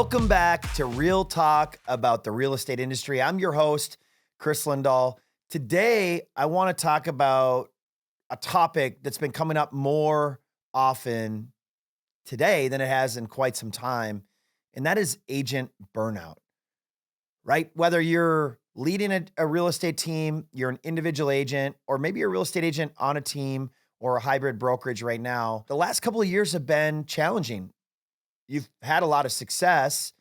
Welcome back to Real Talk about the real estate industry. I'm your host, Chris Lindahl. Today, I want to talk about a topic that's been coming up more often today than it has in quite some time, and that is agent burnout, right? Whether you're leading a real estate team, you're an individual agent, or maybe you're a real estate agent on a team or a hybrid brokerage right now, the last couple of years have been challenging. You've had a lot of success,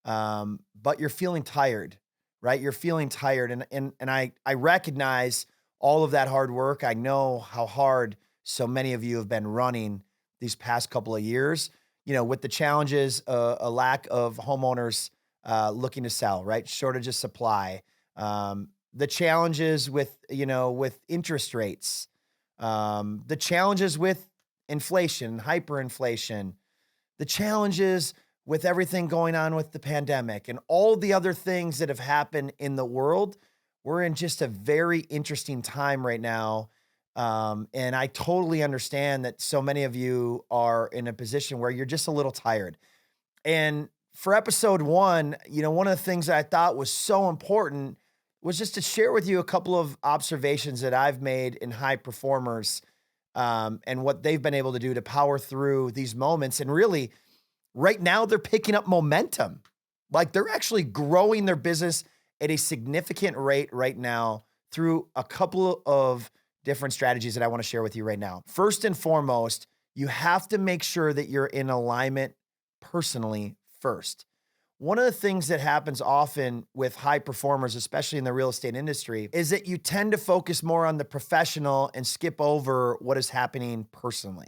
but you're feeling tired, right? You're feeling tired. And I recognize all of that hard work. I know how hard so many of you have been running these past couple of years, with the challenges, a lack of homeowners looking to sell, right? Shortage of supply, the challenges with interest rates, the challenges with inflation, hyperinflation, the challenges with everything going on with the pandemic and all the other things that have happened in the world. We're in just a very interesting time right now. And I totally understand that so many of you are in a position where you're just a little tired. And for episode one, one of the things that I thought was so important was just to share with you a couple of observations that I've made in high performers, and what they've been able to do to power through these moments. And really, right now, they're picking up momentum. Like they're actually growing their business at a significant rate right now through a couple of different strategies that I want to share with you right now. First and foremost, you have to make sure that you're in alignment personally first. One of the things that happens often with high performers, especially in the real estate industry, is that you tend to focus more on the professional and skip over what is happening personally.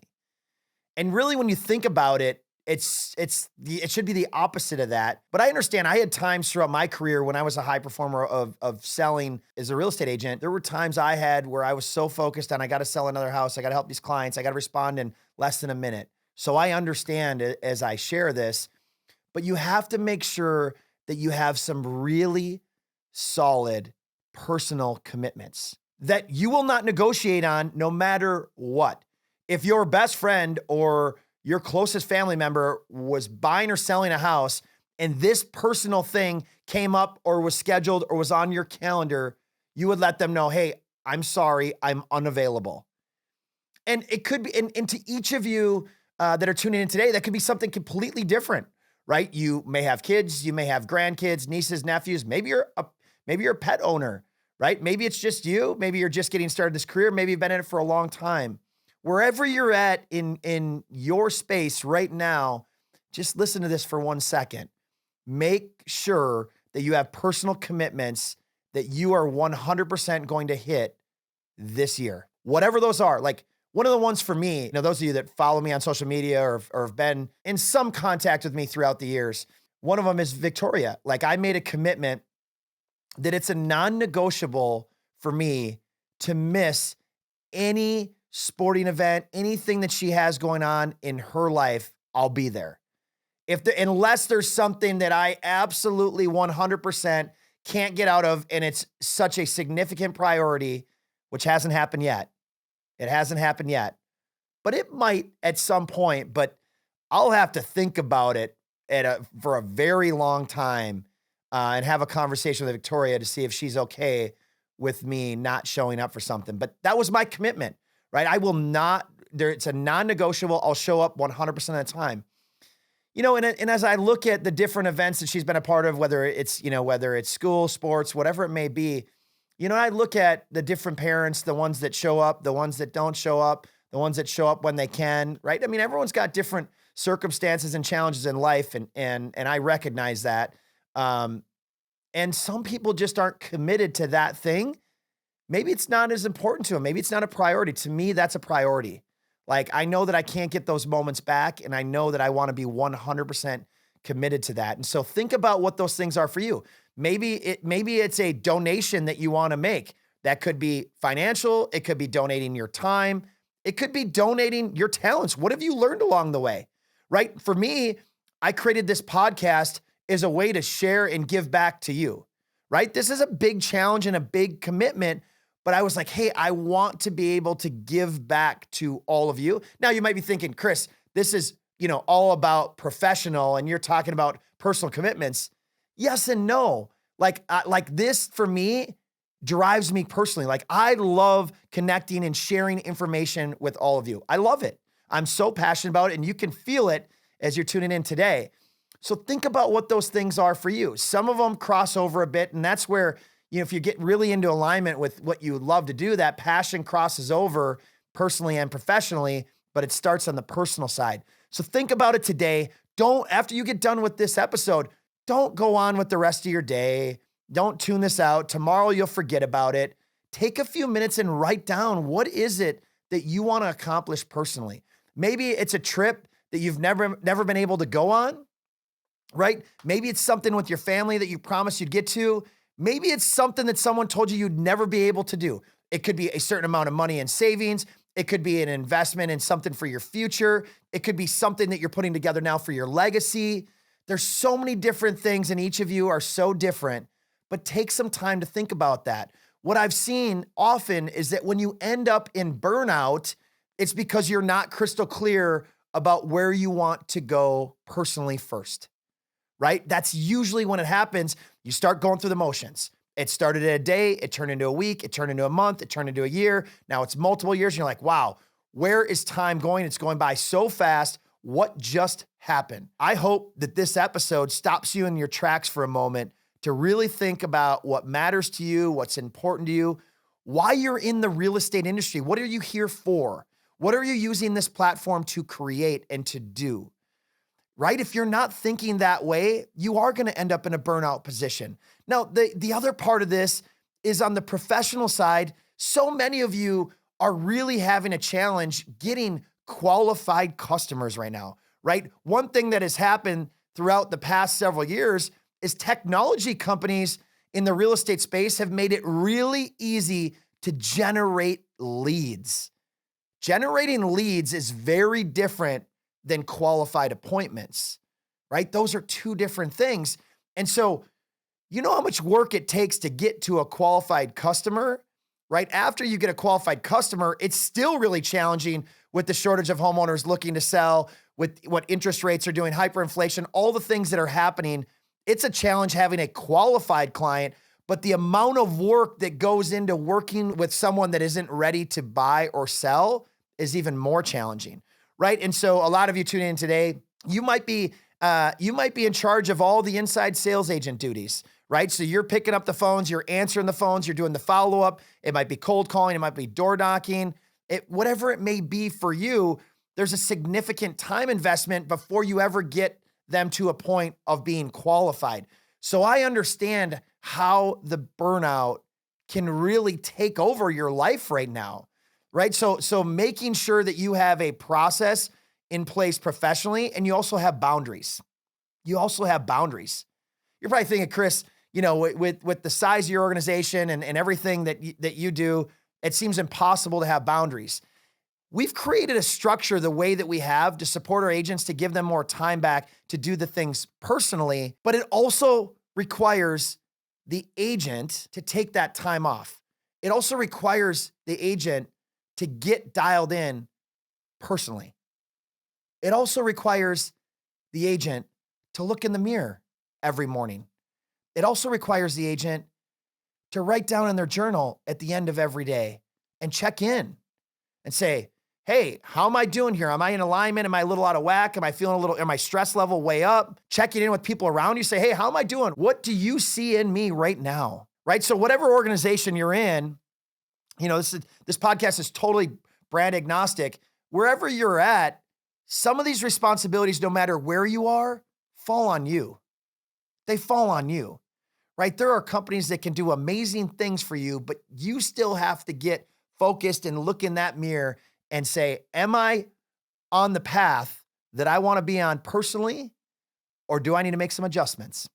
And really, when you think about it, it should be the opposite of that. But I understand I had times throughout my career when I was a high performer of selling as a real estate agent. There were times I had where I was so focused on, I got to sell another house. I got to help these clients. I got to respond in less than a minute. So I understand as I share this. But you have to make sure that you have some really solid personal commitments that you will not negotiate on no matter what. If your best friend or your closest family member was buying or selling a house and this personal thing came up or was scheduled or was on your calendar, you would let them know, hey, I'm sorry, I'm unavailable. And it could be, and to each of you that are tuning in today, that could be something completely different. Right? You may have kids, you may have grandkids, nieces, nephews. Maybe you're a pet owner, right? Maybe it's just you. Maybe you're just getting started this career. Maybe you've been in it for a long time. Wherever you're at in your space right now, just listen to this for 1 second. Make sure that you have personal commitments that you are 100% going to hit this year. Whatever those are. Like, one of the ones for me, those of you that follow me on social media or have been in some contact with me throughout the years, one of them is Victoria. Like, I made a commitment that it's a non-negotiable for me to miss any sporting event, anything that she has going on in her life. I'll be there. Unless there's something that I absolutely 100% can't get out of, and it's such a significant priority, which hasn't happened yet. It hasn't happened yet, but it might at some point. But I'll have to think about it for a very long time and have a conversation with Victoria to see if she's okay with me not showing up for something. But that was my commitment, right? I will not. It's a non-negotiable. I'll show up 100% of the time. And as I look at the different events that she's been a part of, whether it's school, sports, whatever it may be. I look at the different parents, the ones that show up, the ones that don't show up, the ones that show up when they can, right? I mean, everyone's got different circumstances and challenges in life, and I recognize that. And some people just aren't committed to that thing. Maybe it's not as important to them. Maybe it's not a priority. To me, that's a priority. Like, I know that I can't get those moments back, and I know that I want to be 100% committed to that. And so think about what those things are for you. Maybe it's a donation that you want to make. That could be financial. It could be donating your time. It could be donating your talents. What have you learned along the way, right? For me, I created this podcast as a way to share and give back to you, right? This is a big challenge and a big commitment, but I was like, hey, I want to be able to give back to all of you. Now you might be thinking, Chris, this is, all about professional, and you're talking about personal commitments? Yes and no. Like this for me drives me personally. Like I love connecting and sharing information with all of you. I love it. I'm so passionate about it, and you can feel it as you're tuning in today. So think about what those things are for you. Some of them cross over a bit, and that's where, if you get really into alignment with what you love to do, that passion crosses over personally and professionally, but it starts on the personal side. So think about it today. After you get done with this episode, don't go on with the rest of your day. Don't tune this out. Tomorrow you'll forget about it. Take a few minutes and write down, what is it that you want to accomplish personally? Maybe it's a trip that you've never been able to go on, right? Maybe it's something with your family that you promised you'd get to. Maybe it's something that someone told you you'd never be able to do. It could be a certain amount of money in savings. It could be an investment in something for your future. It could be something that you're putting together now for your legacy. There's so many different things, and each of you are so different, but take some time to think about that. What I've seen often is that when you end up in burnout, it's because you're not crystal clear about where you want to go personally first, right? That's usually when it happens. You start going through the motions. It started in a day, it turned into a week, it turned into a month, it turned into a year. Now it's multiple years. And you're like, wow, where is time going? It's going by so fast. What just happened? I hope that this episode stops you in your tracks for a moment to really think about what matters to you, what's important to you, why you're in the real estate industry. What are you here for? What are you using this platform to create and to do? Right? If you're not thinking that way, you are going to end up in a burnout position. Now, the other part of this is on the professional side. So many of you are really having a challenge getting qualified customers right now, right? One thing that has happened throughout the past several years is technology companies in the real estate space have made it really easy to generate leads. Generating leads is very different than qualified appointments, right? Those are two different things. And so, you know how much work it takes to get to a qualified customer, right? After you get a qualified customer, it's still really challenging with the shortage of homeowners looking to sell, with what interest rates are doing, hyperinflation, all the things that are happening. It's a challenge having a qualified client, but the amount of work that goes into working with someone that isn't ready to buy or sell is even more challenging. Right. And so a lot of you tuning in today, you might be in charge of all the inside sales agent duties, right? So you're picking up the phones, you're answering the phones, you're doing the follow-up. It might be cold calling, it might be door knocking, whatever it may be for you. There's a significant time investment before you ever get them to a point of being qualified. So I understand how the burnout can really take over your life right now. Right? So making sure that you have a process in place professionally, and you also have boundaries. You're probably thinking, Chris, with the size of your organization and everything that you do, it seems impossible to have boundaries. We've created a structure the way that we have to support our agents, to give them more time back to do the things personally, but it also requires the agent to take that time off. It also requires the agent to get dialed in personally. It also requires the agent to look in the mirror every morning. It also requires the agent to write down in their journal at the end of every day and check in and say, hey, how am I doing here? Am I in alignment? Am I a little out of whack? Am my stress level way up? Checking in with people around you. Say, hey, how am I doing? What do you see in me right now? Right? So whatever organization you're in, this podcast is totally brand agnostic. Wherever you're at, some of these responsibilities, no matter where you are, fall on you. They fall on you, right? There are companies that can do amazing things for you, but you still have to get focused and look in that mirror and say, am I on the path that I want to be on personally, or do I need to make some adjustments?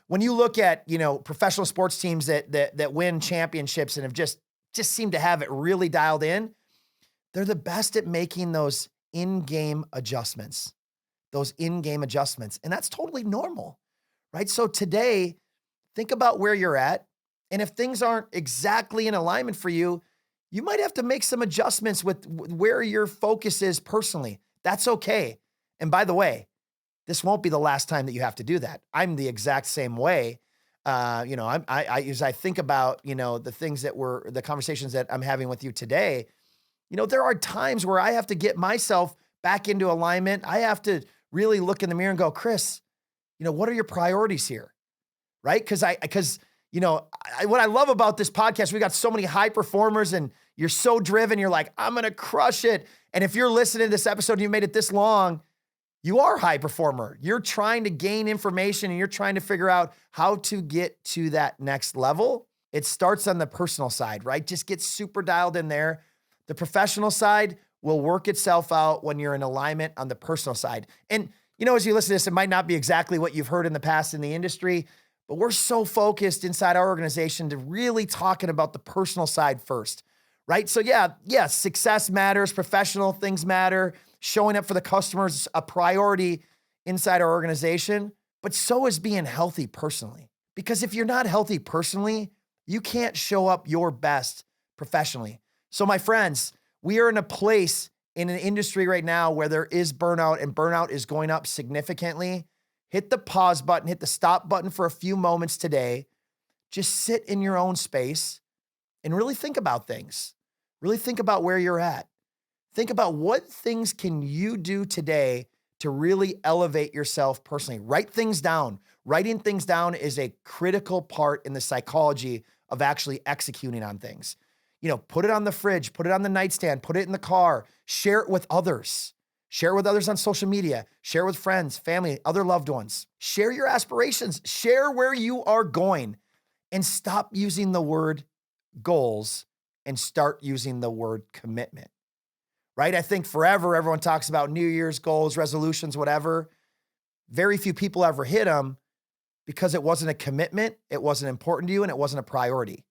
When you look at, professional sports teams that win championships and have just seem to have it really dialed in, they're the best at making those in-game adjustments. And that's totally normal, right? So today, think about where you're at. And if things aren't exactly in alignment for you, you might have to make some adjustments with where your focus is personally. That's okay. And by the way, this won't be the last time that you have to do that. I'm the exact same way. As I think about, the things the conversations that I'm having with you today, there are times where I have to get myself back into alignment. I have to really look in the mirror and go, Chris, what are your priorities here? Right? Because what I love about this podcast, we got so many high performers and you're so driven. You're like, I'm going to crush it. And if you're listening to this episode and you made it this long, you are a high performer. You're trying to gain information and you're trying to figure out how to get to that next level. It starts on the personal side, right? Just get super dialed in there. The professional side will work itself out when you're in alignment on the personal side. And, as you listen to this, it might not be exactly what you've heard in the past in the industry, but we're so focused inside our organization to really talking about the personal side first, right? So yeah, success matters, professional things matter, showing up for the customers is a priority inside our organization, but so is being healthy personally. Because if you're not healthy personally, you can't show up your best professionally. So my friends, we are in a place in an industry right now where there is burnout and burnout is going up significantly. Hit the pause button, hit the stop button for a few moments today. Just sit in your own space and really think about things. Really think about where you're at. Think about what things can you do today to really elevate yourself personally. Write things down. Writing things down is a critical part in the psychology of actually executing on things. Put it on the fridge, put it on the nightstand, put it in the car, share it with others. Share it with others on social media. Share it with friends, family, other loved ones. Share your aspirations. Share where you are going and stop using the word goals and start using the word commitment, right? I think forever, everyone talks about New Year's goals, resolutions, whatever. Very few people ever hit them because it wasn't a commitment, it wasn't important to you, and it wasn't a priority,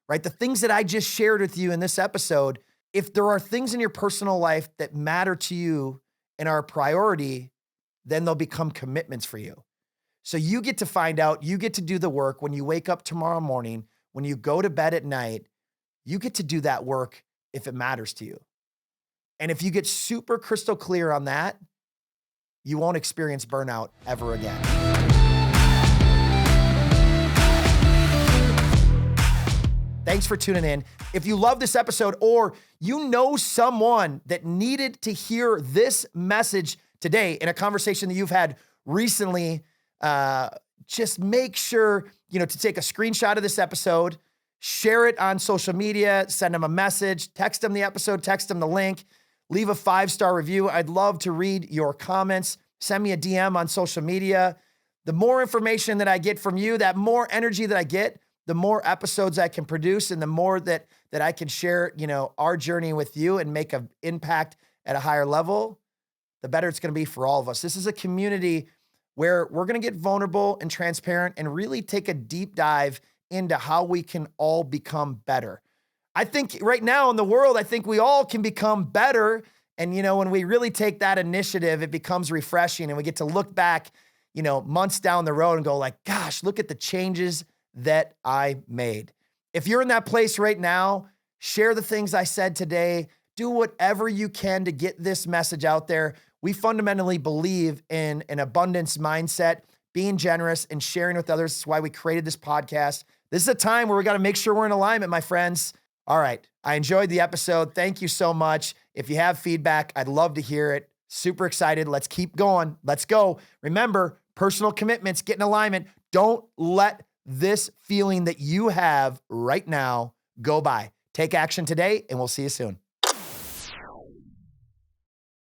right? The things that I just shared with you in this episode, if there are things in your personal life that matter to you and are a priority, then they'll become commitments for you. So you get to find out, you get to do the work when you wake up tomorrow morning, when you go to bed at night, you get to do that work if it matters to you. And if you get super crystal clear on that, you won't experience burnout ever again. Thanks for tuning in. If you love this episode or you know someone that needed to hear this message today in a conversation that you've had recently, just make sure, to take a screenshot of this episode, share it on social media, send them a message, text them the episode, text them the link, leave a 5-star review. I'd love to read your comments. Send me a DM on social media. The more information that I get from you, that more energy that I get, the more episodes I can produce and the more that I can share, our journey with you and make an impact at a higher level, the better it's going to be for all of us. This is a community where we're going to get vulnerable and transparent and really take a deep dive into how we can all become better. I think right now in the world, I think we all can become better. And, when we really take that initiative, it becomes refreshing and we get to look back, months down the road and go like, gosh, look at the changes that I made. If you're in that place right now, share the things I said today. Do whatever you can to get this message out there. We fundamentally believe in an abundance mindset, being generous and sharing with others. That's why we created this podcast. This is a time where we got to make sure we're in alignment, my friends. All right. I enjoyed the episode. Thank you so much. If you have feedback, I'd love to hear it. Super excited. Let's keep going. Let's go. Remember, personal commitments, get in alignment. Don't let this feeling that you have right now go by. Take action today, and we'll see you soon.